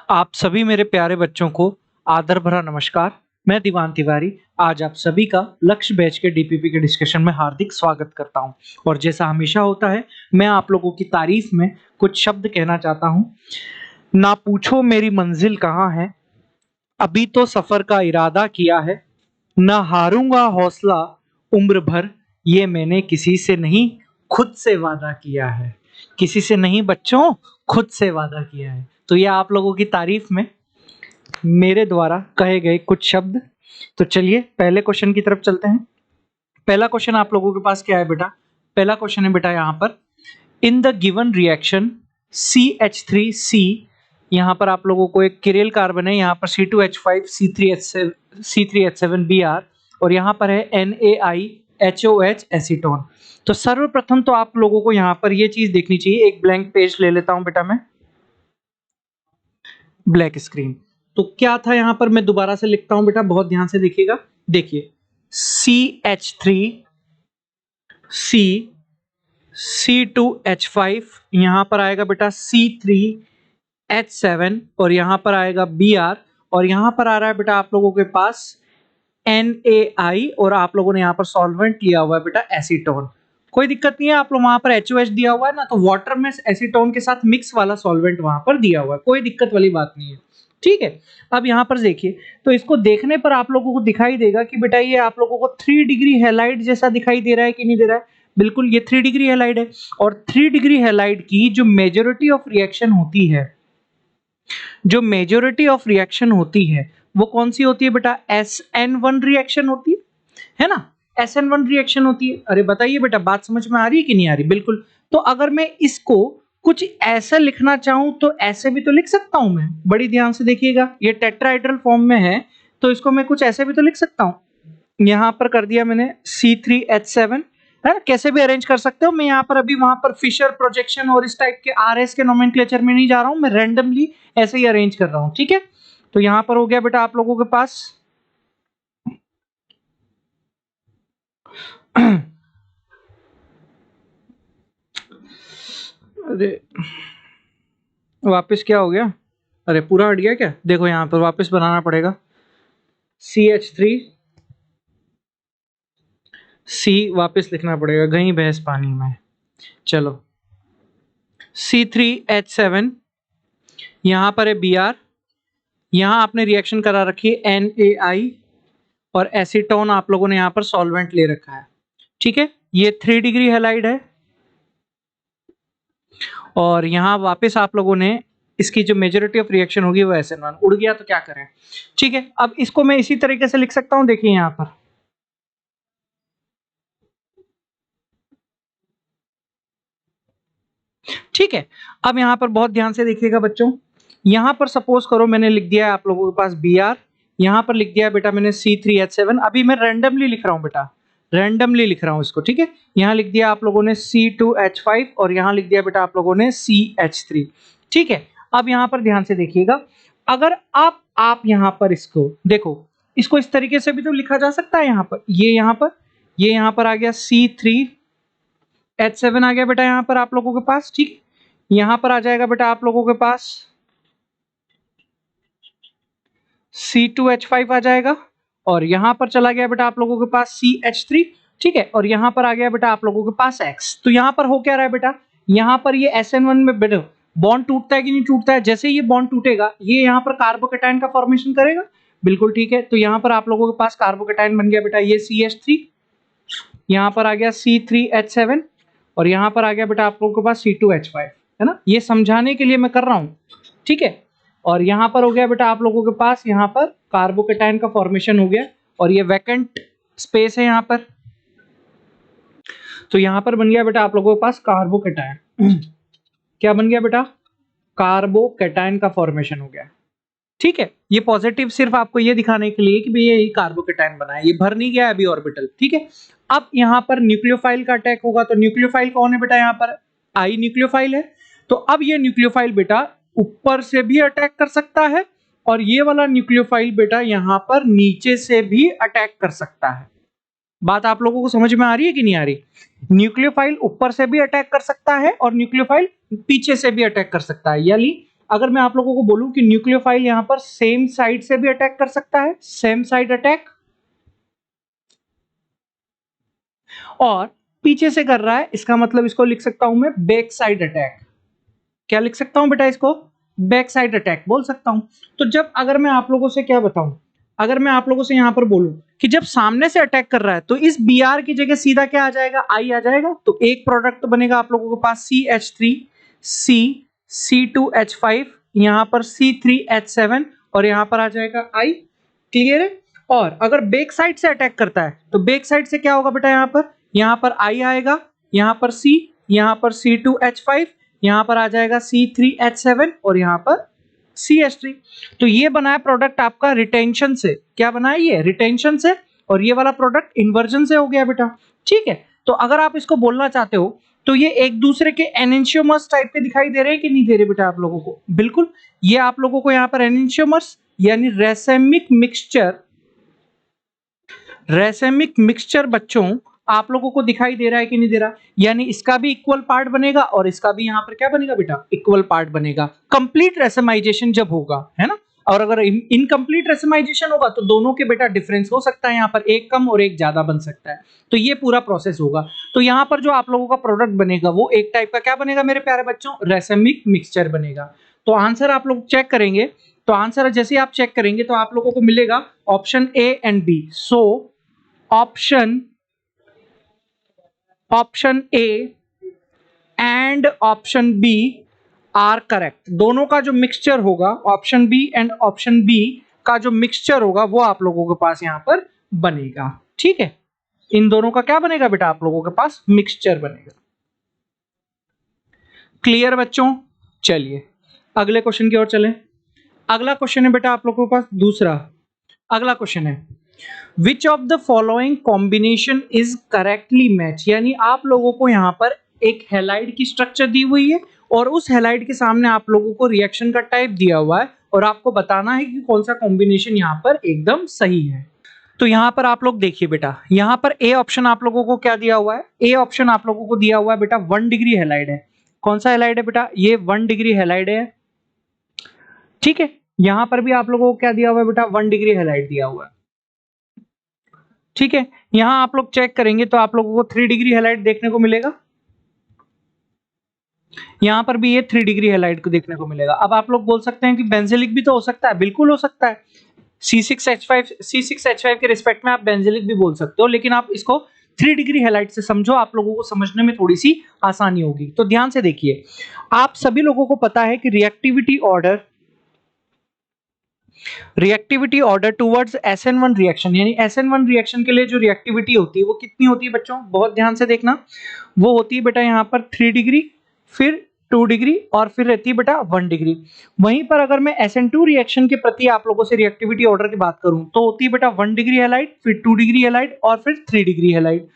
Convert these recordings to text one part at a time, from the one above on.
आप सभी मेरे प्यारे बच्चों को आदर भरा नमस्कार। मैं दीवान तिवारी आज आप सभी का लक्ष्य बैच के डीपीपी के डिस्कशन में हार्दिक स्वागत करता हूं। और जैसा हमेशा होता है, मैं आप लोगों की तारीफ में कुछ शब्द कहना चाहता हूं। ना पूछो मेरी मंजिल कहाँ है, अभी तो सफर का इरादा किया है। ना हारूंगा हौसला उम्र भर, ये मैंने किसी से नहीं खुद से वादा किया है। किसी से नहीं बच्चों, खुद से वादा किया है। तो ये आप लोगों की तारीफ में मेरे द्वारा कहे गए कुछ शब्द। तो चलिए पहले क्वेश्चन की तरफ चलते हैं। पहला क्वेश्चन आप लोगों के पास क्या है बेटा? पहला क्वेश्चन है बेटा यहाँ पर, in the given reaction CH3C, यहाँ पर आप लोगों को एक किरेल कार्बन है, यहाँ पर C2H5 C3H7Br और यहाँ पर है NaIHOH एसीटोन। तो सर्वप्रथम तो आप लोगों को यहाँ पर ये चीज देखनी चाहिए। एक ब्लैंक पेज ले लेता हूं बेटा मैं, ब्लैक स्क्रीन। तो क्या था यहाँ पर, मैं दोबारा से लिखता हूं बेटा, बहुत ध्यान से देखिएगा। देखिए CH3C C2H5, यहां पर आएगा बेटा C3H7 और यहां पर आएगा Br और यहां पर आ रहा है बेटा आप लोगों के पास NaI और आप लोगों ने यहां पर सॉल्वेंट लिया हुआ है बेटा एसीटोन। कोई दिक्कत नहीं है, आप लोग वहां पर HOH दिया हुआ है ना, तो वाटर में एसीटोन के साथ मिक्स वाला सॉल्वेंट वहां पर दिया हुआ है, कोई दिक्कत वाली बात नहीं है। ठीक है, अब यहाँ पर देखिए, तो इसको देखने पर आप लोगों को दिखाई देगा कि बेटा ये आप लोगों को 3 डिग्री हैलाइड जैसा दिखाई दे रहा है कि नहीं दे रहा है? बिल्कुल, ये 3 डिग्री हैलाइड है। और 3 डिग्री हैलाइड की जो मेजॉरिटी ऑफ रिएक्शन होती है, वो कौन सी होती है बेटा? SN1 रिएक्शन होती है ना? SN1 रिएक्शन होती है। अरे बताइए बेटा, बात समझ में आ रही है कि नहीं आ रही? बिल्कुल। तो अगर मैं इसको कुछ ऐसा लिखना चाहूं तो ऐसे भी तो लिख सकता हूं मैं। बड़ी ध्यान से देखिएगा, ये टेट्राहेड्रल फॉर्म में है, तो इसको मैं कुछ ऐसे भी तो लिख सकता हूं। यहां पर कर दिया मैंने C3H7, है, कैसे भी अरेंज कर सकते हो। मैं यहाँ पर अभी वहां पर फिशर प्रोजेक्शन और इस टाइप के RS के नोमेनक्लेचर में नहीं जा रहा हूं, मैं रैंडमली ऐसे ही अरेंज कर रहा हूं। ठीक है, तो यहां पर हो गया बेटा आप लोगों के पास अरे वापस क्या हो गया? अरे पूरा हट गया क्या? देखो यहाँ पर वापस बनाना पड़ेगा। CH3C वापस लिखना पड़ेगा, गई भैंस पानी में। चलो C3H7, यहाँ पर है Br, यहाँ आपने रिएक्शन करा रखी है NaI और एसीटोन आप लोगों ने यहाँ पर सॉल्वेंट ले रखा है। ठीक है, ये 3 डिग्री हैलाइड है और यहाँ वापस आप लोगों ने इसकी जो मेजॉरिटी ऑफ रिएक्शन होगी वो SN1। उड़ गया तो क्या करें? ठीक है, अब इसको मैं इसी तरीके से लिख सकता हूं। देखिए यहाँ पर ठीक है, अब यहाँ पर बहुत ध्यान से देखिएगा बच्चों। यहाँ पर सपोज करो मैंने लिख दिया है आप लोगों के पास Br, यहाँ पर लिख दिया है बेटा मैंने C3H7। अभी मैं रैंडमली लिख रहा हूँ बेटा, रैंडमली लिख रहा हूँ इसको। ठीक है, यहाँ लिख दिया आप लोगों ने C2H5 और यहाँ लिख दिया बेटा आप लोगों ने CH3। ठीक है, अब यहाँ पर ध्यान से देखिएगा, अगर आप यहाँ पर इसको देखो, इसको इस तरीके से भी तो लिखा जा सकता है। यहाँ पर ये यहाँ पर आ गया C3H7 आ गया बेटा यहाँ पर आप लोगों के पास। ठीक, यहां पर आ जाएगा बेटा आप लोगों के पास C2H5 आ जाएगा और यहां पर चला गया बेटा आप लोगों के पास CH3। ठीक है, और यहां पर आ गया बेटा आप लोगों के पास X। तो यहां पर हो क्या रहा है बेटा, यहां पर ये SN1 में बेटा बॉन्ड टूटता है कि नहीं टूटता है? जैसे ये बॉन्ड टूटेगा, ये यहां पर कार्बोकेटाइन का फॉर्मेशन करेगा। बिल्कुल ठीक है, तो यहां पर आप लोगों के पास कार्बोकेटाइन बन गया बेटा ये CH3, यहां पर आ गया C3H7 और यहां पर आ गया बेटा आप लोगों के पास C2H5, है ना? ये समझाने के लिए मैं कर रहा हूं। ठीक है, और यहां पर हो गया बेटा आप लोगों के पास यहाँ पर कार्बोकेटाइन का फॉर्मेशन हो गया और ये वैकेंट स्पेस है यहाँ पर, तो यहां पर बन गया बेटा आप लोगों के पास कार्बोकेटाइन। क्या बन गया बेटा? कार्बोकेटाइन का फॉर्मेशन हो गया। ठीक है, ये पॉजिटिव सिर्फ आपको ये दिखाने के लिए कि भैया ये कार्बोकेटाइन बना है, ये भर नहीं गया अभी ऑर्बिटल। ठीक है, अब यहाँ पर न्यूक्लियोफाइल का अटैक होगा, तो न्यूक्लियोफाइल कौन है बेटा? यहाँ पर आई न्यूक्लियोफाइल है। तो अब ये न्यूक्लियोफाइल बेटा ऊपर से भी अटैक कर सकता है और ये वाला न्यूक्लियोफाइल बेटा यहाँ पर नीचे से भी अटैक कर सकता है। बात आप लोगों को समझ में आ रही है कि नहीं आ रही? न्यूक्लियोफाइल ऊपर से भी अटैक कर सकता है और न्यूक्लियोफाइल पीछे से भी अटैक कर सकता है, यानी अगर मैं आप लोगों को बोलूं कि न्यूक्लियोफाइल यहां पर सेम साइड से भी अटैक कर सकता है, सेम साइड अटैक, और पीछे से कर रहा है, इसका मतलब इसको लिख सकता हूं मैं बैक साइड अटैक। क्या लिख सकता हूं बेटा इसको? बैक साइड अटैक बोल सकता हूं। तो जब अगर मैं आप लोगों से क्या बताऊं, अगर मैं आप लोगों से यहां पर बोलूं कि जब सामने से अटैक कर रहा है तो इस Br की जगह सीधा क्या आ जाएगा? I आ जाएगा। तो एक प्रोडक्ट तो बनेगा आप लोगों के पास CH3 C C2H5, यहां पर C3H7 और यहां पर आ जाएगा I। क्लियर है? और अगर बैक साइड से अटैक करता है तो बैक साइड से क्या होगा बेटा? यहां पर I आएगा, यहां पर C, यहां पर C2H5, यहां पर आ जाएगा C3H7 और यहां पर CH3। तो ये बना है प्रोडक्ट आपका रिटेंशन से। क्या बना है ये? रिटेंशन से। और ये वाला प्रोडक्ट इन्वर्जन से हो गया बेटा। ठीक है, तो अगर आप इसको बोलना चाहते हो तो ये एक दूसरे के एनेंशियोमर्स टाइप के दिखाई दे रहे हैं कि नहीं दे रहे बेटा आप लोगों को? बिल्कुल। ये आप लोगों को यहाँ पर एनेंशियोमर्स यानी रेसेमिक मिक्सचर बच्चों आप लोगों को दिखाई दे रहा है कि नहीं दे रहा? यानी इसका भी इक्वल पार्ट बनेगा और इसका भी यहाँ पर क्या बनेगा बेटा? इक्वल पार्ट बनेगा। कंप्लीट रेसेमाइजेशन जब होगा, है ना? और अगर इनकम्प्लीट रेसेमाइजेशन होगा तो दोनों के बेटा डिफरेंस हो सकता है, यहाँ पर एक कम और एक ज्यादा बन सकता है। तो ये पूरा प्रोसेस होगा। तो यहाँ पर जो आप लोगों का प्रोडक्ट बनेगा वो एक टाइप का क्या बनेगा मेरे प्यारे बच्चों? रेसेमिक मिक्सचर बनेगा। तो आंसर आप लोग चेक करेंगे, तो आंसर जैसे आप चेक करेंगे तो आप लोगों को मिलेगा option A and B. So option A and option B are correct. दोनों का जो मिक्सचर होगा, option B and option B का जो मिक्सचर होगा वो आप लोगों के पास यहां पर बनेगा। ठीक है, इन दोनों का क्या बनेगा बेटा? आप लोगों के पास मिक्सचर बनेगा। क्लियर बच्चों? चलिए अगले क्वेश्चन की ओर चलें। अगला क्वेश्चन है बेटा आप लोगों के पास दूसरा। अगला क्वेश्चन है विच of the following combination is correctly match. यानी आप लोगों को यहां पर एक हैलाइड की स्ट्रक्चर दी हुई है और उस हैलाइड के सामने आप लोगों को रिएक्शन का टाइप दिया हुआ है और आपको बताना है कि कौन सा कॉम्बिनेशन यहां पर एकदम सही है। तो यहां पर आप लोग देखिए बेटा, यहां पर ए ऑप्शन आप लोगों को क्या दिया हुआ है? ए ऑप्शन आप लोगों को दिया हुआ है बेटा 1 डिग्री हैलाइड है। कौन सा हैलाइड है बेटा? ये 1 डिग्री हैलाइड है। ठीक है, यहां पर भी आप लोगों को क्या दिया हुआ है बेटा? 1 डिग्री हैलाइड दिया हुआ है। ठीक है, यहां आप लोग चेक करेंगे तो आप लोगों को 3 डिग्री हैलाइड देखने को मिलेगा। यहां पर भी ये 3 डिग्री हैलाइड को देखने को मिलेगा। अब आप लोग बोल सकते हैं कि बेंजीलिक भी तो हो सकता है। बिल्कुल हो सकता है। C6H5 के रिस्पेक्ट में आप बेंजीलिक भी बोल सकते हो, लेकिन आप इसको 3 डिग्री हैलाइड से समझो, आप लोगों को समझने में थोड़ी सी आसानी होगी। तो ध्यान से देखिए, आप सभी लोगों को पता है कि reactivity order towards SN1 reaction, यानी SN1 रिएक्शन के लिए जो रिएक्टिविटी होती है वो कितनी होती है बच्चों? बहुत ध्यान से देखना। वो होती है बेटा यहाँ पर 3 डिग्री, फिर 2 डिग्री और फिर रहती है बेटा 1 डिग्री। वहीं पर अगर मैं SN2 रिएक्शन के प्रति आप लोगों से रिएक्टिविटी ऑर्डर की बात करूं तो होती है बेटा 1 डिग्री हैलाइड, फिर 2 डिग्री हैलाइड और फिर 3 डिग्री हैलाइड।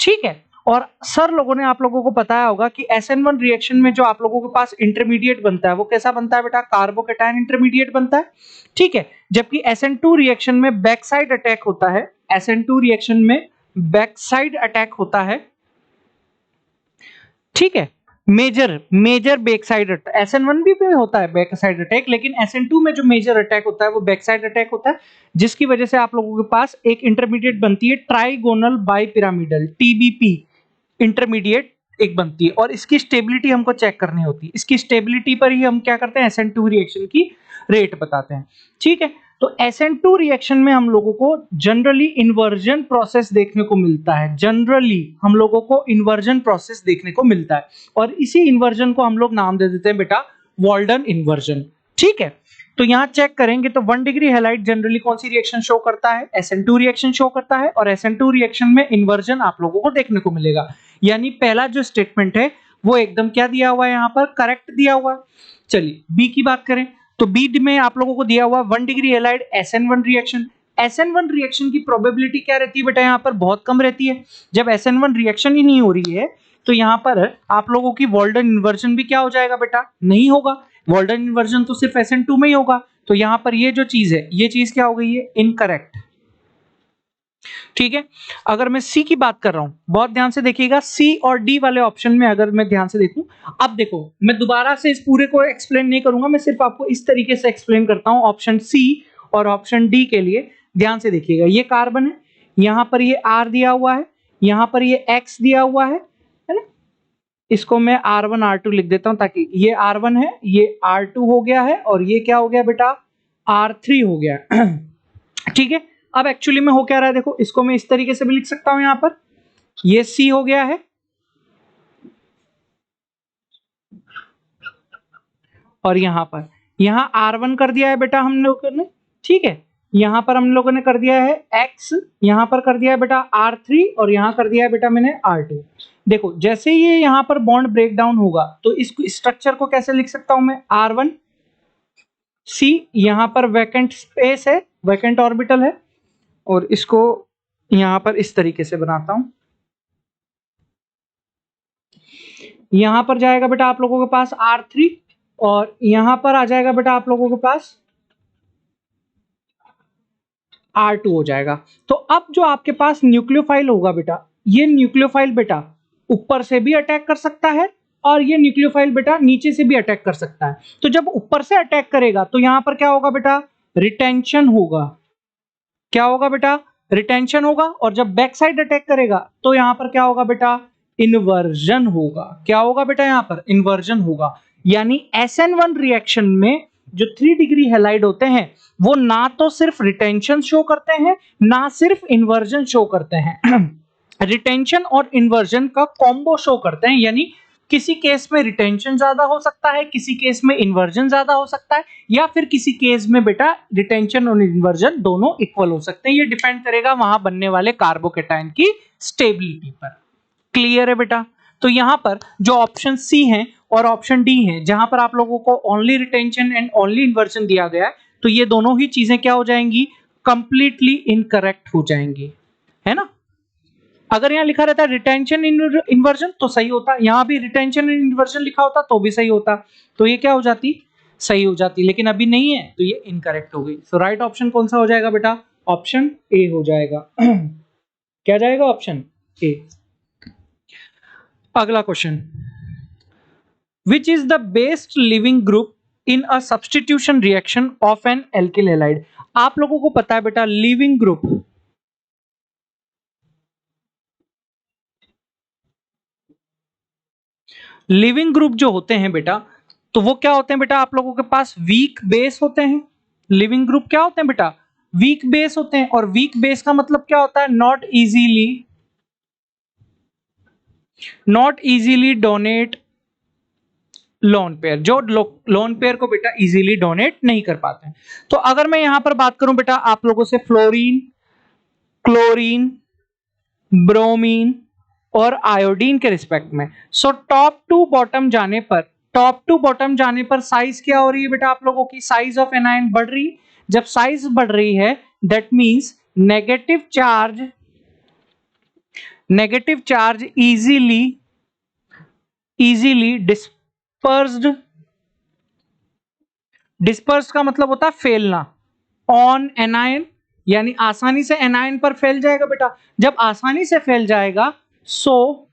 ठीक है, और सर लोगों ने आप लोगों को बताया होगा कि SN1 रिएक्शन में जो आप लोगों के पास इंटरमीडिएट बनता है वो कैसा बनता है बेटा? कार्बोकैटायन इंटरमीडिएट बनता है। ठीक है, जबकि SN2 रिएक्शन में बैक साइड अटैक होता है। SN2 रिएक्शन में बैक साइड अटैक होता है। ठीक है, major back side attack. SN1 भी पे होता है बैक साइड अटैक, लेकिन SN2 में जो मेजर अटैक होता है वो बैक साइड अटैक होता है, जिसकी वजह से आप लोगों के पास एक इंटरमीडिएट बनती है ट्राइगोनल बाइपिरामिडल, TBP इंटरमीडिएट एक बनती है। और इसकी स्टेबिलिटी हमको चेक करनी होती है। इसकी स्टेबिलिटी पर ही हम क्या करते हैं? SN2 रिएक्शन की रेट बताते हैं। ठीक है, तो SN2 रिएक्शन में हम लोगों को जनरली इन्वर्जन प्रोसेस देखने को मिलता है। जनरली हम लोगों को इन्वर्जन प्रोसेस देखने को मिलता है और इसी इन्वर्जन को हम लोग नाम दे देते हैं बेटा वॉल्डन इन्वर्जन। ठीक है, तो यहां चेक करेंगे तो 1 डिग्री हैलाइड जनरली कौन सी रिएक्शन शो करता है? SN2 रिएक्शन शो करता है और SN2 रिएक्शन में इन्वर्जन आप लोगों को देखने को मिलेगा। यानी पहला जो स्टेटमेंट है वो एकदम क्या दिया हुआ है? यहां पर करेक्ट दिया हुआ है। चलिए बी की बात करें तो बी में आप लोगों को दिया हुआ 1 degree halide SN1 reaction. SN1 reaction की प्रोबेबिलिटी क्या रहती है बेटा? यहाँ पर बहुत कम रहती है। जब SN1 रिएक्शन ही नहीं हो रही है तो यहाँ पर आप लोगों की वॉल्डन इन्वर्जन भी क्या हो जाएगा बेटा? नहीं होगा। वॉल्डन इन्वर्जन तो सिर्फ SN2 में ही होगा। तो यहाँ पर ये जो चीज है, ये चीज क्या हो गई है? इनकरेक्ट। ठीक है। अगर मैं सी की बात कर रहा हूं, बहुत ध्यान से देखिएगा, सी और डी वाले ऑप्शन में अगर मैं ध्यान से देखूं, अब देखो मैं दोबारा से इस पूरे को एक्सप्लेन नहीं करूंगा, मैं सिर्फ आपको इस तरीके से एक्सप्लेन करता हूं ऑप्शन सी और ऑप्शन डी के लिए। ध्यान से देखिएगा, ये कार्बन है, यहां पर ये आर दिया हुआ है, यहां पर ये एक्स दिया हुआ है ना। इसको मैं R1 R2 लिख देता हूं, ताकि ये R1 है, ये R2 हो गया है, और ये क्या हो गया बेटा, R3 हो गया। ठीक है। अब एक्चुअली में हो क्या रहा है, देखो इसको मैं इस तरीके से भी लिख सकता हूं, यहां पर ये C हो गया है, और यहां R1 कर दिया है बेटा हम लोगों ने। ठीक है, यहां पर हम लोगों ने कर दिया है X, यहां पर कर दिया है बेटा R3, और यहां कर दिया है बेटा मैंने R2। देखो जैसे ये यहां पर बॉन्ड ब्रेक डाउन होगा, तो इस स्ट्रक्चर को कैसे लिख सकता हूं मैं, R1 C, यहां पर वैकेंट स्पेस है, वैकेंट ऑर्बिटल है, और इसको यहां पर इस तरीके से बनाता हूं। यहां पर जाएगा बेटा आप लोगों के पास R3, और यहां पर आ जाएगा बेटा आप लोगों के पास R2 हो जाएगा। तो अब जो आपके पास न्यूक्लियोफाइल होगा बेटा, ये न्यूक्लियोफाइल बेटा ऊपर से भी अटैक कर सकता है, और ये न्यूक्लियोफाइल बेटा नीचे से भी अटैक कर सकता है। तो जब ऊपर से अटैक करेगा तो यहां पर क्या होगा बेटा, रिटेंशन होगा। क्या होगा बेटा, रिटेंशन होगा। और जब बैक साइड अटैक करेगा तो यहां पर क्या होगा बेटा, इन्वर्जन होगा। क्या होगा बेटा, यहां पर इन्वर्जन होगा। यानी SN1 रिएक्शन में जो 3 डिग्री हैलाइड होते हैं, वो ना तो सिर्फ रिटेंशन शो करते हैं, ना सिर्फ इन्वर्जन शो करते हैं। रिटेंशन और इन्वर्जन का कॉम्बो शो करते हैं, यानी किसी केस में रिटेंशन ज्यादा हो सकता है, किसी केस में इन्वर्जन ज्यादा हो सकता है, या फिर किसी केस में बेटा रिटेंशन और इन्वर्जन दोनों इक्वल हो सकते हैं। ये डिपेंड करेगा वहां बनने वाले कार्बोकेटाइन की स्टेबिलिटी पर। क्लियर है बेटा। तो यहां पर जो ऑप्शन सी है और ऑप्शन डी है, जहां पर आप लोगों को only retention and only inversion दिया गया है, तो ये दोनों ही चीजें क्या हो जाएंगी, कंप्लीटली इनकरेक्ट हो जाएंगी, है ना। अगर यहाँ लिखा रहता है रिटेंशन इन्वर्जन तो सही होता, यहां भी रिटेंशन इन्वर्जन लिखा होता तो भी सही होता, तो ये क्या हो जाती, सही हो जाती, लेकिन अभी नहीं है तो ये इनकरेक्ट हो गई। सो राइट ऑप्शन कौन सा हो जाएगा बेटा, ऑप्शन ए हो जाएगा। क्या जाएगा, ऑप्शन ए। अगला question, which is the best leaving group in a substitution reaction of an alkyl halide. आप लोगों को पता है बेटा, लिविंग ग्रुप, लिविंग ग्रुप जो होते हैं बेटा, तो वो क्या होते हैं बेटा, आप लोगों के पास वीक बेस होते हैं। लिविंग ग्रुप क्या होते हैं बेटा, वीक बेस होते हैं। और वीक बेस का मतलब क्या होता है, not easily donate lone pair, जो लोन पेयर को बेटा इजीली डोनेट नहीं कर पाते हैं। तो अगर मैं यहां पर बात करूं बेटा आप लोगों से फ्लोरीन, क्लोरीन, ब्रोमीन और आयोडीन के रिस्पेक्ट में, सो टॉप टू बॉटम जाने पर साइज क्या हो रही है बेटा, आप लोगों की साइज ऑफ एनायन बढ़ रही है। जब साइज बढ़ रही है, that means negative charge easily dispersed, disperse का मतलब होता है फैलना, ऑन एनायन, यानी आसानी से एनायन पर फैल जाएगा बेटा। जब आसानी से फैल जाएगा, so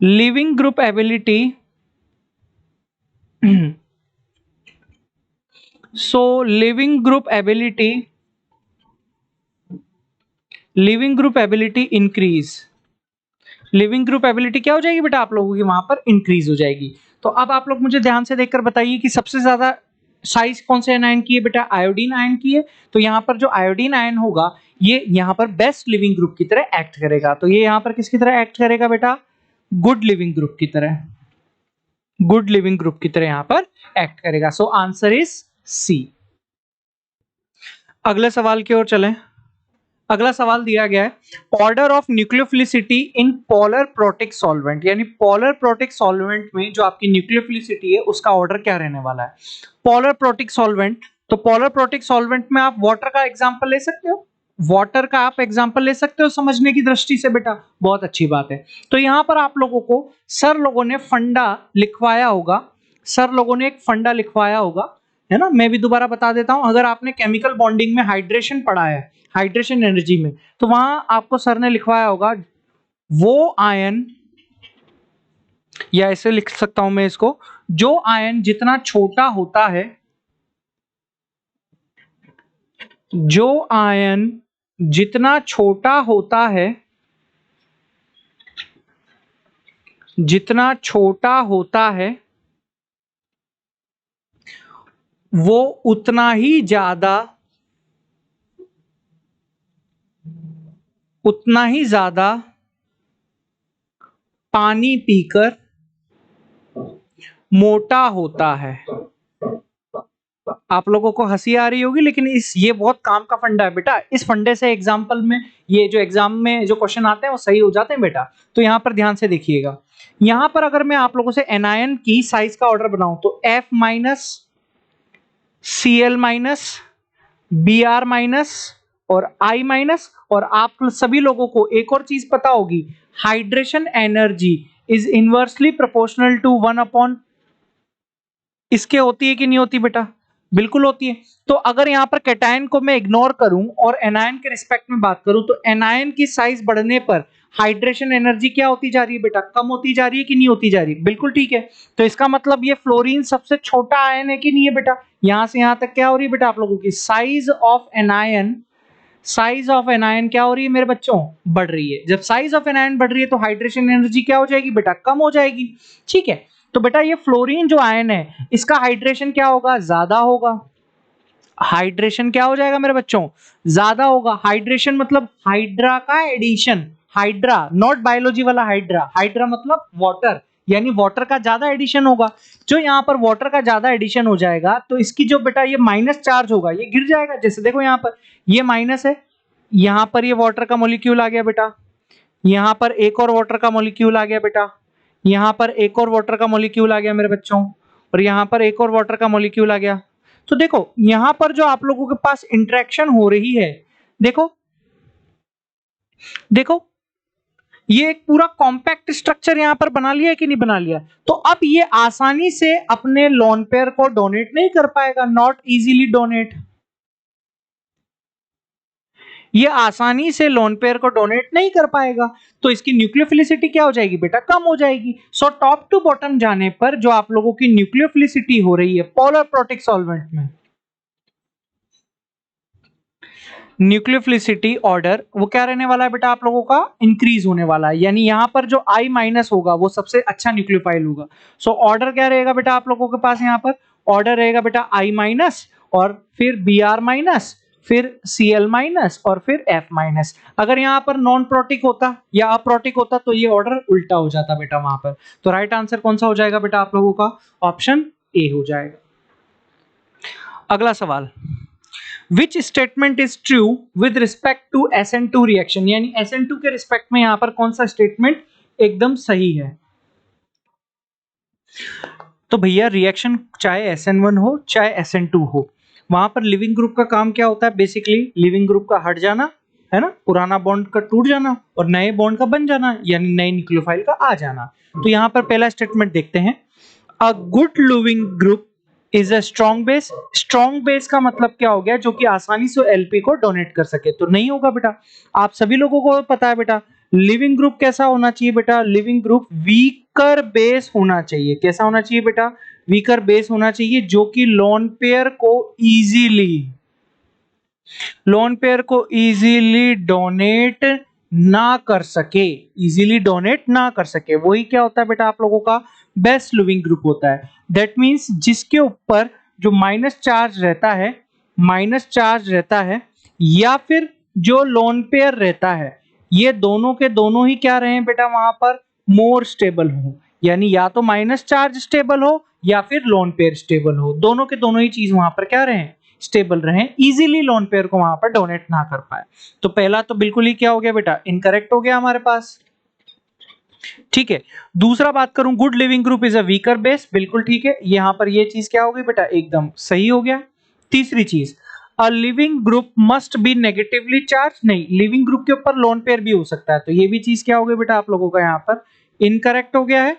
living group ability increase. Living group ability क्या हो जाएगी बेटा आप लोगों की, वहां पर इंक्रीज हो जाएगी। तो अब आप लोग मुझे ध्यान से देखकर बताइए कि सबसे ज्यादा साइज कौन से एनायन की है बेटा, आयोडीन आयन की है। तो यहां पर जो आयोडीन आयन होगा, ये यहां पर बेस्ट लिविंग ग्रुप की तरह एक्ट करेगा। तो ये यहां पर किसकी तरह एक्ट करेगा बेटा, गुड लिविंग ग्रुप की तरह, गुड लिविंग ग्रुप की तरह यहां पर एक्ट करेगा। So answer is C. अगले सवाल की ओर चलें। अगला सवाल दिया गया है, order of nucleophilicity in polar protic solvent, यानी पोलर प्रोटिक सॉल्वेंट में जो आपकी न्यूक्लियोफिलिसिटी है उसका ऑर्डर क्या रहने वाला है। पोलर प्रोटिक सॉल्वेंट, तो पोलर प्रोटिक सॉल्वेंट में आप वाटर का एग्जांपल ले सकते हो, वाटर का आप एग्जांपल ले सकते हो समझने की दृष्टि से बेटा, बहुत अच्छी बात है। तो यहां पर आप लोगों को सर लोगों ने फंडा लिखवाया होगा, सर लोगों ने एक फंडा लिखवाया होगा, है ना। मैं भी दोबारा बता देता हूं, अगर आपने केमिकल बॉन्डिंग में हाइड्रेशन पढ़ा है, हाइड्रेशन एनर्जी में, तो वहां आपको सर ने लिखवाया होगा वो आयन, या ऐसे लिख सकता हूं मैं इसको, जो आयन जितना छोटा होता है, जो आयन जितना छोटा होता है, जितना छोटा होता है, वो उतना ही ज्यादा पानी पीकर मोटा होता है। आप लोगों को हंसी आ रही होगी, लेकिन ये बहुत काम का फंडा है बेटा। इस फंडे से एग्जाम्पल में, ये जो एग्जाम में जो क्वेश्चन आते हैं वो सही हो जाते हैं बेटा। तो यहां पर ध्यान से देखिएगा, यहां पर अगर मैं आप लोगों से एनायन की साइज का ऑर्डर बनाऊं तो F minus, Cl minus, Br minus और I माइनस, और आप सभी लोगों को एक और चीज पता होगी, hydration energy is inversely proportional to 1 इसके होती है कि नहीं होती बेटा? बिल्कुल होती है। तो अगर यहां पर कैटायन को मैं इग्नोर करूं और एनायन के रिस्पेक्ट में बात करूं, तो एनायन की साइज बढ़ने पर हाइड्रेशन एनर्जी क्या होती जा रही है बेटा? कम होती जा रही है कि नहीं होती जा रही? बिल्कुल ठीक है। तो इसका मतलब ये फ्लोरीन सबसे छोटा आयन है कि नहीं है बेटा? यहां से यहां तक क्या हो रही है बेटा आप लोगों की? Size of anion, size of anion क्या हो रही है मेरे बच्चों? बढ़ रही है। जब साइज ऑफ एनायन बढ़ रही है तो हाइड्रेशन एनर्जी क्या हो जाएगी बेटा? कम हो जाएगी। ठीक है, तो बेटा ये फ्लोरीन जो आयन है, इसका हाइड्रेशन क्या होगा? ज्यादा होगा। हाइड्रेशन क्या हो जाएगा मेरे बच्चों? ज्यादा होगा। हाइड्रेशन मतलब हाइड्रा का एडिशन, हाइड्रा नॉट बायोलॉजी वाला हाइड्रा, हाइड्रा मतलब वाटर, यानी वाटर का ज्यादा एडिशन होगा। जो यहाँ पर वाटर का ज्यादा एडिशन हो जाएगा तो इसकी जो बेटा ये माइनस चार्ज होगा ये गिर जाएगा। जैसे देखो यहाँ पर ये माइनस है, यहाँ पर ये वाटर का मॉलिक्यूल आ गया बेटा, यहाँ पर एक और वाटर का मॉलिक्यूल आ गया बेटा, यहाँ पर एक और वाटर का मॉलिक्यूल आ गया मेरे बच्चों, और यहाँ पर एक और वाटर का मॉलिक्यूल आ गया। तो देखो यहाँ पर जो आप लोगों के पास इंटरेक्शन हो रही है, देखो देखो ये एक पूरा कॉम्पैक्ट स्ट्रक्चर यहां पर बना लिया है कि नहीं बना लिया? तो अब ये आसानी से अपने लोन पेयर को डोनेट नहीं कर पाएगा, नॉट इजीली डोनेट। ये आसानी से लोन पेयर को डोनेट नहीं कर पाएगा, तो इसकी न्यूक्लियोफिलिसिटी क्या हो जाएगी बेटा? कम हो जाएगी। सो टॉप टू बॉटम जाने पर जो आप लोगों की न्यूक्लियोफिलिसिटी हो रही है पोलर प्रोटिक सॉल्वेंट में, न्यूक्लियोफिलिसिटी ऑर्डर वो क्या रहने वाला है बेटा आप लोगों का? इंक्रीज होने वाला है। यानी यहां पर जो I माइनस होगा वो सबसे अच्छा न्यूक्लियोफाइल होगा। सो ऑर्डर क्या रहेगा बेटा आप लोगों के पास? यहां पर ऑर्डर रहेगा बेटा I माइनस, और फिर Br माइनस, फिर Cl माइनस, और फिर F माइनस। अगर यहां पर नॉन प्रोटिक होता या अप्रोटिक होता तो ये ऑर्डर उल्टा हो जाता बेटा वहां पर। तो राइट आंसर कौन सा हो जाएगा बेटा आप लोगों का? ऑप्शन ए हो जाएगा। अगला सवाल, Which statement is true with respect to SN2 reaction? यानी SN2 के रिस्पेक्ट में यहां पर कौन सा स्टेटमेंट एकदम सही है? तो भैया रिएक्शन चाहे SN1 हो चाहे SN2 हो, वहां पर लिविंग ग्रुप का काम क्या होता है? बेसिकली लिविंग ग्रुप का हट जाना, है ना, पुराना बॉन्ड का टूट जाना और नए बॉन्ड का बन जाना, यानी नए न्यूक्लियोफाइल का आ जाना। तो यहां पर पहला स्टेटमेंट देखते हैं, a good leaving group is a strong base. Strong base का मतलब क्या हो गया? जो कि आसानी से एलपी को डोनेट कर सके। तो नहीं होगा बेटा, आप सभी लोगों को पता है बेटा लिविंग ग्रुप कैसा होना चाहिए बेटा? लिविंग ग्रुप वीकर बेस होना चाहिए। कैसा होना चाहिए बेटा? वीकर बेस होना चाहिए, जो कि लोन पेयर को इजीली डोनेट ना कर सके, इजीली डोनेट ना कर सके। वही क्या होता है बेटा आप लोगों का? बेस्ट लिविंग ग्रुप होता है। दैट मींस जिसके ऊपर जो माइनस चार्ज रहता है या फिर जो लोन पेयर रहता है, ये दोनों के दोनों ही क्या रहे बेटा वहां पर? मोर स्टेबल हो। यानी या तो माइनस चार्ज स्टेबल हो या फिर लोन पेयर स्टेबल हो, दोनों के दोनों ही चीज वहां पर क्या रहे? स्टेबल रहे, इजीली लोन पेयर को वहां पर डोनेट ना कर पाए। तो पहला तो बिल्कुल ही क्या हो गया बेटा? इनकरेक्ट हो गया हमारे पास। ठीक है, दूसरा बात करूं, good leaving group is a weaker base, बिल्कुल ठीक है, यहां पर ये चीज क्या हो गई बेटा? एकदम सही हो गया। तीसरी चीज, a leaving group must be negatively charge, नहीं, लिविंग ग्रुप के ऊपर लोन पेयर भी हो सकता है। तो ये भी चीज क्या हो गई बेटा आप लोगों का? यहां पर इनकरेक्ट हो गया है।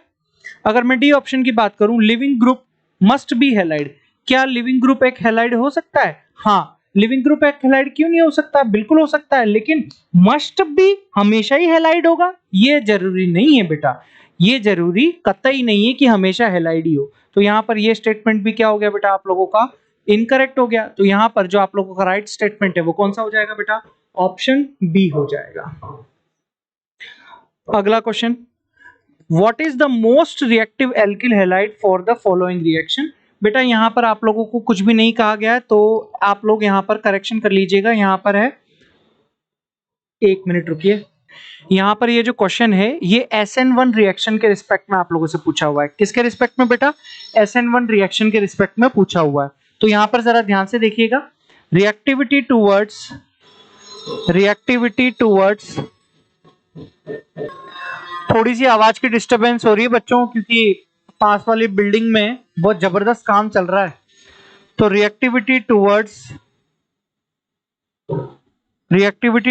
अगर मैं डी ऑप्शन की बात करूं, leaving group must be halide, क्या लिविंग ग्रुप एक हैलाइड हो सकता है? हाँ, लिविंग ग्रुप एक हैलाइड क्यों नहीं हो सकता? बिल्कुल हो सकता है, लेकिन मस्ट बी हमेशा ही हैलाइड होगा? ये जरूरी नहीं है बेटा, ये जरूरी कतई नहीं है कि हमेशा हैलाइड ही हो। तो यहाँ पर ये स्टेटमेंट भी क्या हो गया बेटा आप लोगों का? इनकरेक्ट हो गया। तो यहाँ पर जो आप लोगों का राइट स्टेटमेंट है वो कौन सा हो जाएगा बेटा? ऑप्शन बी हो जाएगा। अगला question, what is the most reactive alkyl halide for the following reaction? बेटा यहाँ पर आप लोगों को कुछ भी नहीं कहा गया है, तो आप लोग यहाँ पर करेक्शन कर लीजिएगा। यहाँ पर है, एक मिनट रुकिए, यहाँ पर ये जो क्वेश्चन है ये SN1 रिएक्शन के रिस्पेक्ट में आप लोगों से पूछा हुआ है। किसके रिस्पेक्ट में बेटा? SN1 रिएक्शन के रिस्पेक्ट में पूछा हुआ है। तो यहाँ पर जरा ध्यान से देखिएगा, रिएक्टिविटी टूवर्ड्स थोड़ी सी आवाज की डिस्टरबेंस हो रही है बच्चों, क्योंकि पास वाली बिल्डिंग में बहुत जबरदस्त काम चल रहा है। तो reactivity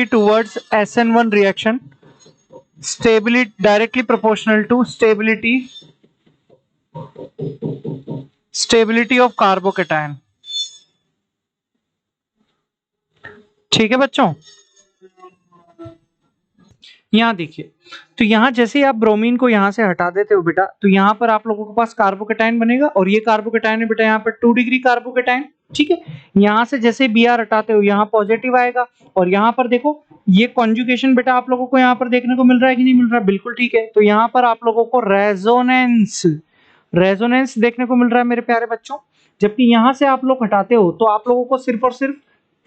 towards SN1 reaction stability directly proportional to stability of carbocation. ठीक है बच्चों, यहाँ देखिए, तो यहाँ जैसे ही आप ब्रोमीन को यहाँ से हटा देते हो बेटा, तो यहाँ पर आप लोगों के पास कार्बोकेटायन बनेगा, और ये कार्बोकेटायन है बेटा यहाँ पर 2 डिग्री कार्बोकेटायन। ठीक है, यहाँ से जैसे Br हटाते हो यहाँ पॉजिटिव आएगा, और यहाँ पर देखो ये कॉन्जुगेशन बेटा आप लोगों को यहाँ पर देखने को मिल रहा है कि नहीं मिल रहा? बिल्कुल ठीक है। तो यहाँ पर आप लोगों को रेजोनेंस देखने को मिल रहा है मेरे प्यारे बच्चों। जबकि यहाँ से आप लोग हटाते हो तो आप लोगों को सिर्फ और सिर्फ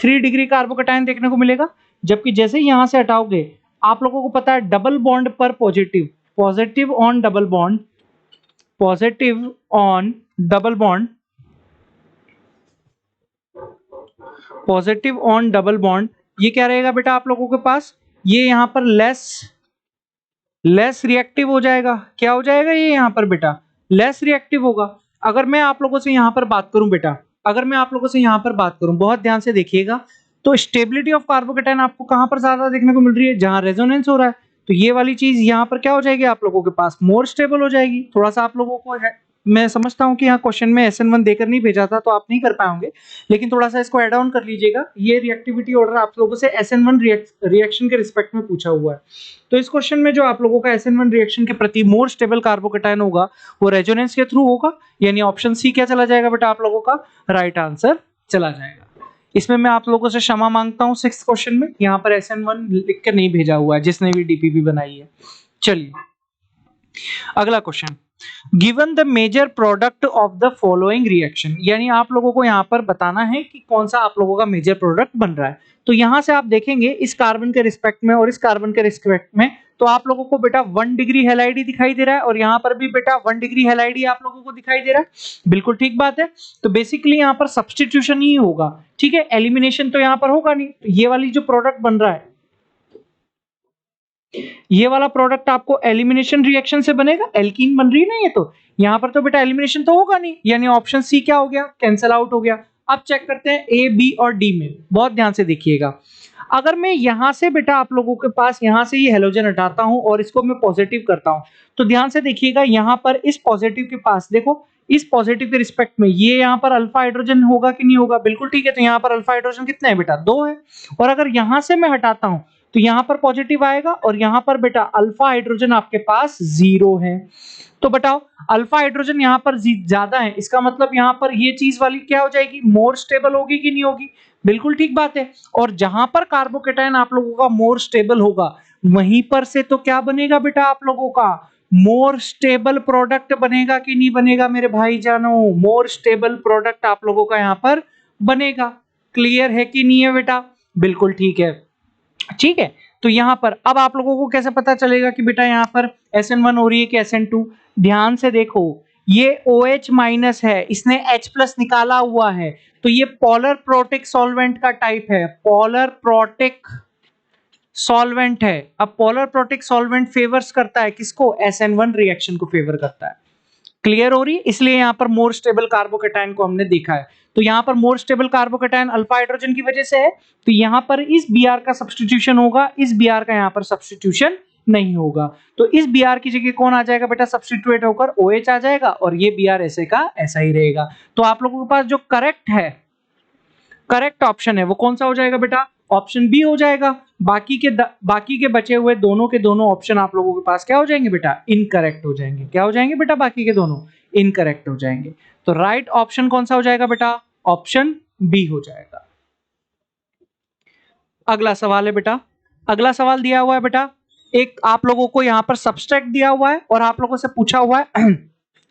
3 डिग्री कार्बोकेटायन देखने को मिलेगा। जबकि जैसे ही यहाँ से हटाओगे आप लोगों को पता है डबल बॉन्ड पर पॉजिटिव ऑन डबल बॉन्ड, ये क्या रहेगा बेटा आप लोगों के पास? ये यहाँ पर लेस रिएक्टिव हो जाएगा। क्या हो जाएगा ये यहाँ पर बेटा? लेस रिएक्टिव होगा। अगर मैं आप लोगों से यहाँ पर बात करूं बेटा, बहुत ध्यान से देखिएगा, तो स्टेबिलिटी ऑफ कार्बोकेटायन आपको कहां पर ज्यादा देखने को मिल रही है? जहां रेजोनेंस हो रहा है। तो ये वाली चीज यहाँ पर क्या हो जाएगी आप लोगों के पास? मोर स्टेबल हो जाएगी। थोड़ा सा आप लोगों को है, मैं समझता हूं कि यहाँ क्वेश्चन में SN1 देकर नहीं भेजा था तो आप नहीं कर पाओगे, लेकिन थोड़ा सा इसको ऐड ऑन कर लीजिएगा। ये रिएक्टिविटी ऑर्डर आप लोगों से SN1 रिएक्शन के रिस्पेक्ट में पूछा हुआ है। तो इस क्वेश्चन में जो आप लोगों का SN1 रिएक्शन के प्रति मोर स्टेबल कार्बोकेटायन होगा वो रेजोनेंस के थ्रू होगा, यानी ऑप्शन सी क्या चला जाएगा बेटा आप लोगों का? राइट आंसर चला जाएगा। इसमें मैं आप लोगों से क्षमा मांगता हूं, 6th क्वेश्चन में यहाँ पर SN1 लिख कर नहीं भेजा हुआ है जिसने भी डीपीपी बनाई है। चलिए अगला question, given the major product of the following reaction, यानी आप लोगों को यहाँ पर बताना है कि कौन सा आप लोगों का मेजर प्रोडक्ट बन रहा है। तो यहाँ से आप देखेंगे इस कार्बन के रिस्पेक्ट में और इस कार्बन के रिस्पेक्ट में, तो आप लोगों को बेटा 1 डिग्री हैलाइड ही दिखाई दे रहा है, और यहाँ पर भी बेटा 1 डिग्री हैलाइड ही आप लोगों को दिखाई दे रहा है। बिल्कुल ठीक बात है। तो बेसिकली यहाँ पर सब्स्टिट्यूशन ही होगा। ठीक है, एलिमिनेशन तो यहाँ पर होगा नहीं। तो ये वाली जो प्रोडक्ट बन रहा है, ये वाला प्रोडक्ट आपको एलिमिनेशन रिएक्शन से बनेगा। एल्कीन बन रही है ना ये, तो यहाँ पर तो बेटा एलिमिनेशन तो होगा नहीं, यानी ऑप्शन सी क्या हो गया? कैंसिल आउट हो गया। अब चेक करते हैं ए, बी और डी में। बहुत ध्यान से देखिएगा, अगर मैं यहां से बेटा आप लोगों के पास यहां से ये हेलोजन हटाता हूं और इसको मैं पॉजिटिव करता हूं, तो ध्यान से देखिएगा यहां पर इस पॉजिटिव के पास देखो, इस पॉजिटिव के रिस्पेक्ट में ये यहाँ पर अल्फा हाइड्रोजन होगा कि नहीं होगा? बिल्कुल ठीक है। तो यहाँ पर अल्फा हाइड्रोजन कितने हैं बेटा? 2 है। और अगर यहां से मैं हटाता हूं तो यहाँ पर पॉजिटिव आएगा, और यहाँ पर बेटा अल्फा हाइड्रोजन आपके पास 0 है। तो बताओ अल्फा हाइड्रोजन यहाँ पर ज्यादा है, इसका मतलब यहाँ पर ये चीज वाली क्या हो जाएगी? मोर स्टेबल होगी कि नहीं होगी? बिल्कुल ठीक बात है। और जहां पर कार्बोकेटायन आप लोगों का मोर स्टेबल होगा, वहीं पर से तो क्या बनेगा बेटा आप लोगों का? मोर स्टेबल प्रोडक्ट बनेगा कि नहीं बनेगा मेरे भाई जानो? मोर स्टेबल प्रोडक्ट आप लोगों का यहाँ पर बनेगा। क्लियर है कि नहीं है बेटा? बिल्कुल ठीक है। ठीक है, तो यहां पर अब आप लोगों को कैसे पता चलेगा कि बेटा यहां पर SN1 हो रही है कि SN2? ध्यान से देखो, ये OH माइनस है, इसने H प्लस निकाला हुआ है, तो ये पोलर प्रोटिक सॉल्वेंट का टाइप है, पोलर प्रोटिक सॉल्वेंट है। अब पोलर प्रोटिक सॉल्वेंट फेवर्स करता है किसको? SN1 रिएक्शन को फेवर करता है। क्लियर हो रही है? इसलिए यहां पर मोर स्टेबल कार्बोकेटायन को हमने देखा है। तो यहां पर more stable carbocation alpha hydrogen की वजह से है, तो यहां पर इस Br का सब्स्टिट्यूशन होगा, इस Br का यहां पर सब्स्टिट्यूशन नहीं होगा। तो इस Br की जगह कौन आ जाएगा बेटा, सब्स्टिट्यूट होकर OH आ जाएगा और ये Br ऐसे का ऐसा ही रहेगा। तो आप लोगों के पास जो करेक्ट ऑप्शन है वो कौन सा हो जाएगा बेटा, ऑप्शन बी हो जाएगा। बाकी के बचे हुए दोनों के दोनों ऑप्शन आप लोगों के पास क्या हो जाएंगे बेटा, इनकरेक्ट हो जाएंगे। क्या हो जाएंगे बेटा, बाकी के दोनों इनकरेक्ट हो जाएंगे। तो राइट ऑप्शन कौन सा हो जाएगा बेटा, ऑप्शन बी हो जाएगा। अगला सवाल है बेटा, अगला सवाल दिया हुआ है बेटा, एक आप लोगों को यहां पर सब्सट्रैक्ट दिया हुआ है और आप लोगों से पूछा हुआ है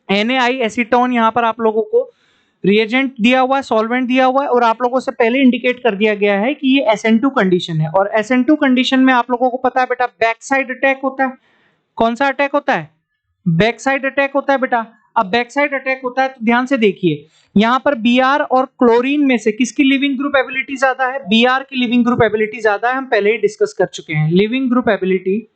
NaI एसीटोन, यहां पर आप लोगों को रिएजेंट दिया हुआ है, सॉल्वेंट दिया हुआ है और आप लोगों से पहले इंडिकेट कर दिया गया है कि ये SN2 कंडीशन है। और SN2 कंडीशन में आप लोगों को पता है बेटा बैक साइड अटैक होता है। कौन सा अटैक होता है, बैक साइड अटैक होता है बेटा। अब बैक साइड अटैक होता है तो ध्यान से देखिए, यहां पर Br और क्लोरीन में से किसकी लिविंग ग्रुप एबिलिटी ज्यादा है, Br की लिविंग ग्रुप एबिलिटी ज्यादा है। हम पहले ही डिस्कस कर चुके हैं, लिविंग ग्रुप एबिलिटी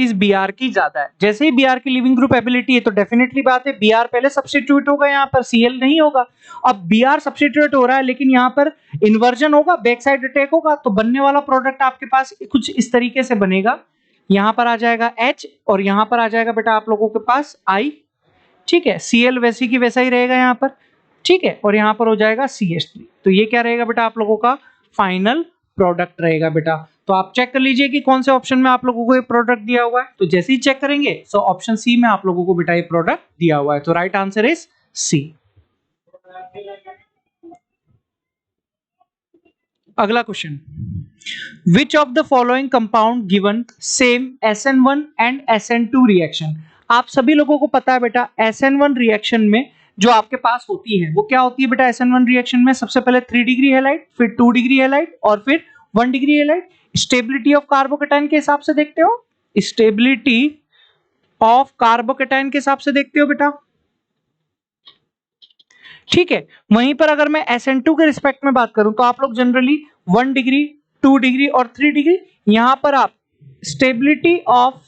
इस Br की ज्यादा है। जैसे ही Br की लिविंग ग्रुप एबिलिटी है तो डेफिनेटली बात है Br पहले सब्स्टिट्यूट होगा, यहाँ पर Cl नहीं होगा। अब Br सब्स्टिट्यूट हो रहा है लेकिन यहाँ पर इन्वर्जन होगा, बैक साइड अटैक होगा, तो बनने वाला प्रोडक्ट आपके पास कुछ इस तरीके से बनेगा। यहां पर आ जाएगा H और यहां पर आ जाएगा बेटा आप लोगों के पास I, ठीक है। Cl वैसी की वैसा ही रहेगा यहाँ पर, ठीक है। और यहाँ पर हो जाएगा CH3। तो ये क्या रहेगा बेटा, आप लोगों का फाइनल प्रोडक्ट रहेगा बेटा। तो आप चेक कर लीजिए कि कौन से ऑप्शन में आप लोगों को ये प्रोडक्ट दिया हुआ है। तो जैसे ही चेक करेंगे तो ऑप्शन सी में आप लोगों को बेटा ये प्रोडक्ट दिया हुआ है। तो राइट आंसर इज सी। अगला question, which of the following compound given same SN1 and SN2 रिएक्शन। आप सभी लोगों को पता है बेटा SN1 रिएक्शन में जो आपके पास होती है वो क्या होती है बेटा, SN1 रिएक्शन में सबसे पहले 3 डिग्री हैलाइड, फिर 2 डिग्री हैलाइड और फिर 1 degree halide. Stability of carbocation के हिसाब से देखते हो, स्टेबिलिटी ऑफ कार्बोकेटाइन के हिसाब से देखते हो बेटा, ठीक है। वहीं पर अगर मैं SN2 के रिस्पेक्ट में बात करूं तो आप लोग जनरली 1 डिग्री, 2 डिग्री और 3 डिग्री, यहां पर आप stability of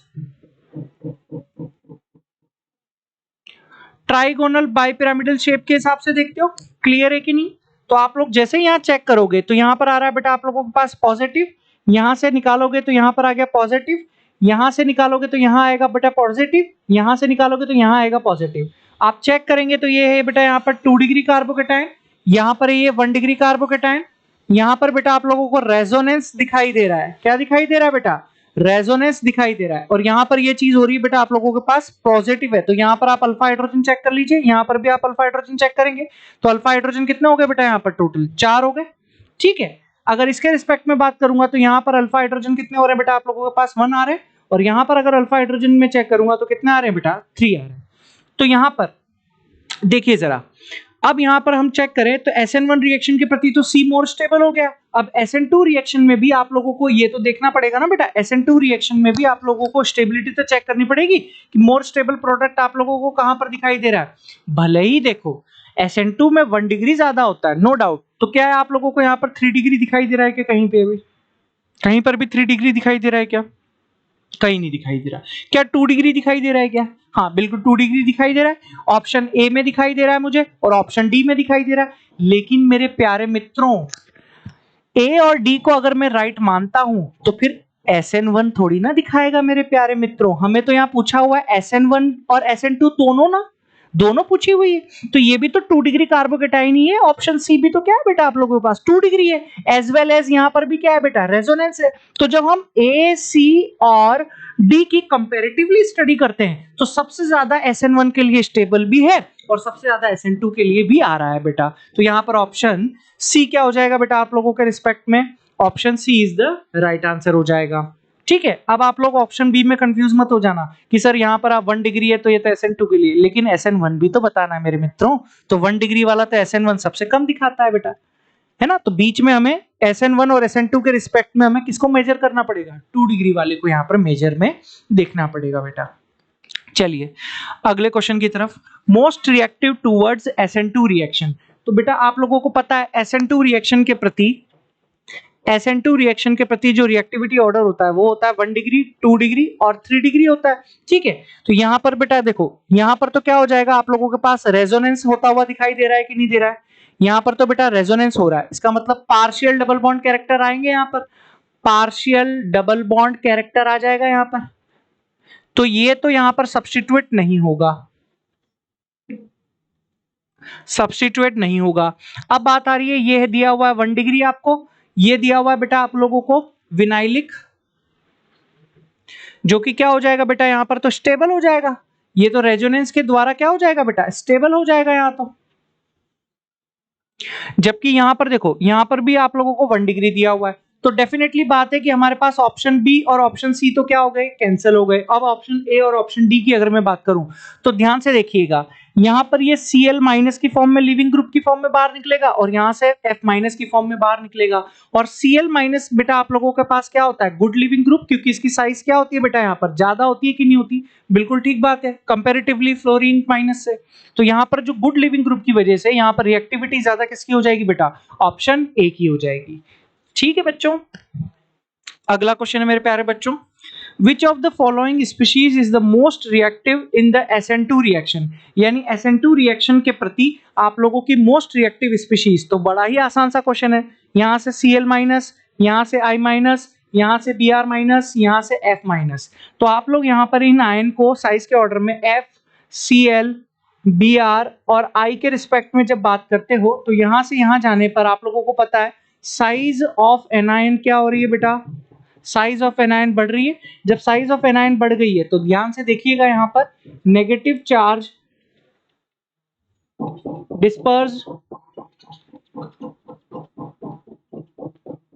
trigonal bipyramidal shape के हिसाब से देखते हो। क्लियर है कि नहीं। तो आप लोग जैसे यहां चेक करोगे तो यहां पर आ रहा है बेटा आप लोगों के पास पॉजिटिव, यहां से निकालोगे तो यहां पर आ गया पॉजिटिव, यहां से निकालोगे तो यहां आएगा बेटा पॉजिटिव, यहां से निकालोगे तो यहां आएगा पॉजिटिव। आप चेक करेंगे तो ये है बेटा यहाँ पर 2 डिग्री कार्बोकेटाइन, यहाँ पर ये 1 डिग्री कार्बोकेटाइन, यहाँ पर बेटा आप लोगों को रेजोनेंस दिखाई दे रहा है। क्या दिखाई दे रहा है बेटा, रेजोनेंस दिखाई दे रहा है। और यहाँ पर ये चीज हो रही है बेटा आप लोगों के पास पॉजिटिव है। तो यहाँ पर आप अल्फा हाइड्रोजन चेक कर लीजिए, यहाँ पर भी आप अल्फा हाइड्रोजन चेक करेंगे तो अल्फा हाइड्रोजन कितने हो गए बेटा, यहाँ पर टोटल 4 हो गए, ठीक है। अगर इसके रिस्पेक्ट में बात करूंगा तो यहाँ पर अल्फा हाइड्रोजन कितने हो रहे हैं बेटा आप लोगों के पास 1 आ रहे हैं, और यहाँ पर अगर अल्फा हाइड्रोजन में चेक करूंगा तो कितने आ रहे हैं बेटा 3 आ रहे हैं। तो यहाँ पर देखिए जरा, अब यहां पर हम चेक करें तो SN1 रिएक्शन के प्रति तो C मोर स्टेबल हो गया। अब SN2 रिएक्शन में भी आप लोगों को ये तो देखना पड़ेगा ना बेटा, SN2 रिएक्शन में भी आप लोगों को स्टेबिलिटी तो चेक करनी पड़ेगी कि मोर स्टेबल प्रोडक्ट आप लोगों को कहां पर दिखाई दे रहा है। भले ही देखो SN2 में 1 डिग्री ज्यादा होता है नो डाउट, तो क्या है आप लोगों को यहाँ पर 3 डिग्री दिखाई दे रहा है क्या, कहीं पे भी, कहीं पर भी 3 डिग्री दिखाई दे रहा है क्या, कहीं नहीं दिखाई दे रहा। क्या 2 डिग्री दिखाई दे रहा है क्या, हाँ बिल्कुल 2 डिग्री दिखाई दे रहा है। ऑप्शन ए में दिखाई दे रहा है मुझे और ऑप्शन डी में दिखाई दे रहा है। लेकिन मेरे प्यारे मित्रों ए और डी को अगर मैं राइट मानता हूं तो फिर SN1 थोड़ी ना दिखाएगा मेरे प्यारे मित्रों। हमें तो यहाँ पूछा हुआ है SN1 और SN2 दोनों ना, दोनों पूछी हुई है। तो ये भी तो 2 डिग्री कार्बोकेटाइन ही है। ऑप्शन सी भी तो क्या है बेटा आप लोगों के पास 2 डिग्री है, एज वेल एज यहाँ पर भी क्या है बेटा रेजोनेंस है। तो जब हम ए, सी और डी की कंपैरेटिवली स्टडी करते हैं तो सबसे ज्यादा SN1 के लिए स्टेबल भी है और सबसे ज्यादा SN2 के लिए भी आ रहा है बेटा। तो यहाँ पर ऑप्शन सी क्या हो जाएगा बेटा आप लोगों के रिस्पेक्ट में, option C is the right answer हो जाएगा, ठीक है। अब आप लोग ऑप्शन बी में कंफ्यूज मत हो जाना कि सर यहाँ पर आप 1 डिग्री है तो ये तो SN2 के लिए, लेकिन SN1 भी तो बताना है मेरे मित्रों। तो 1 डिग्री वाला तो SN1 सबसे कम दिखाता है बेटा, है ना। तो बीच में हमें SN1 और SN2 के रिस्पेक्ट में हमें किसको मेजर करना पड़ेगा, 2 डिग्री वाले को यहाँ पर मेजर में देखना पड़ेगा बेटा। चलिए अगले क्वेश्चन की तरफ, most reactive towards SN2 reaction. तो बेटा आप लोगों को पता है SN2 रिएक्शन के प्रति जो रिएक्टिविटी ऑर्डर होता है वो होता है 1 डिग्री, 2 डिग्री और 3 डिग्री होता है, ठीक है। तो यहाँ पर बेटा देखो, यहाँ पर तो क्या हो जाएगा आप लोगों के पास रेजोनेंस होता हुआ दिखाई दे रहा है कि नहीं दे रहा है। यहाँ पर तो बेटा रेजोनेंस हो रहा है, इसका मतलब पार्शियल डबल बॉन्ड कैरेक्टर आएंगे, यहाँ पर पार्शियल डबल बॉन्ड कैरेक्टर आ जाएगा यहाँ पर। तो ये तो यहाँ पर सब्स्टिट्यूट नहीं होगा, सब्स्टिट्यूट नहीं होगा। अब बात आ रही है, ये दिया हुआ है 1 डिग्री आपको, ये दिया हुआ है बेटा आप लोगों को विनाइलिक, जो कि क्या हो जाएगा बेटा यहाँ पर तो स्टेबल हो जाएगा। ये तो रेजोनेंस के द्वारा क्या हो जाएगा बेटा, स्टेबल हो जाएगा यहाँ तो। जबकि यहां पर देखो, यहां पर भी आप लोगों को 1 डिग्री दिया हुआ है, तो डेफिनेटली बात है कि हमारे पास ऑप्शन बी और ऑप्शन सी तो क्या हो गए, कैंसिल हो गए। अब ऑप्शन ए और ऑप्शन डी की अगर मैं बात करूं तो ध्यान से देखिएगा, यहां पर ये Cl माइनस की फॉर्म में लिविंग ग्रुप की फॉर्म में बाहर निकलेगा और यहां से F माइनस की फॉर्म में बाहर निकलेगा। और Cl माइनस बेटा आप लोगों के पास क्या होता है, गुड लिविंग ग्रुप, क्योंकि इसकी साइज क्या होती है बेटा यहाँ पर ज्यादा होती है कि नहीं होती, बिल्कुल ठीक बात है, कंपैरेटिवली फ्लोरीन माइनस से। तो यहाँ पर जो गुड लिविंग ग्रुप की वजह से यहाँ पर रिएक्टिविटी ज्यादा किसकी हो जाएगी बेटा, ऑप्शन ए की हो जाएगी। ठीक है बच्चों, अगला क्वेश्चन है मेरे प्यारे बच्चों, Which of the following species is the most reactive in the SN2 reaction? यानी SN2 रिएक्शन के प्रति आप लोगों की मोस्ट रिएक्टिव स्पीशीज, तो बड़ा ही आसान सा क्वेश्चन है। यहां से Cl माइनस, यहां से I माइनस, यहां से Br माइनस, यहां से F माइनस। तो आप लोग यहां पर इन आयन को साइज के ऑर्डर में F, Cl, Br और I के रिस्पेक्ट में जब बात करते हो तो यहां से यहां जाने पर आप लोगों को पता है साइज ऑफ एनायन क्या हो रही है बेटा, साइज ऑफ एनायन बढ़ रही है। जब साइज ऑफ एनायन बढ़ गई है तो ध्यान से देखिएगा, यहां पर negative charge disperse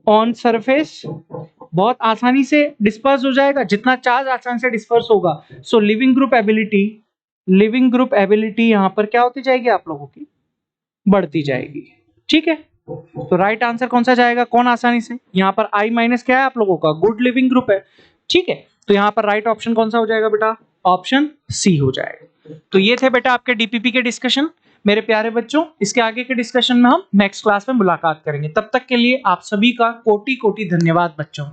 on surface बहुत आसानी से डिस्पर्स हो जाएगा, जितना चार्ज आसानी से डिस्पर्स होगा। सो लिविंग ग्रुप एबिलिटी यहां पर क्या होती जाएगी आप लोगों की, बढ़ती जाएगी। ठीक है, तो राइट आंसर कौन सा जाएगा, कौन आसानी से, यहाँ पर I माइनस क्या है आप लोगों का, गुड लिविंग ग्रुप है। ठीक है, तो यहाँ पर राइट ऑप्शन कौन सा हो जाएगा बेटा, ऑप्शन सी हो जाएगा। तो ये थे बेटा आपके डीपीपी के डिस्कशन मेरे प्यारे बच्चों। इसके आगे के डिस्कशन में हम नेक्स्ट क्लास में मुलाकात करेंगे। तब तक के लिए आप सभी का कोटि कोटि धन्यवाद बच्चों।